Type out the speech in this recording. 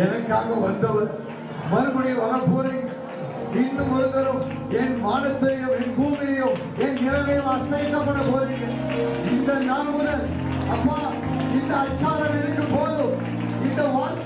எனக்காக வந்தவர் மறுபடியும் வர போறீங்க. இன்னும் ஒரு தரம் என் வானத்தையும் என் பூமியையும் என் நிலவையும் அசைக்க பண்ண போறீங்க. இந்த நாள் முதல் அப்பா இந்த அச்சாரம் எனக்கு போதும். இந்த வாழ்க்கை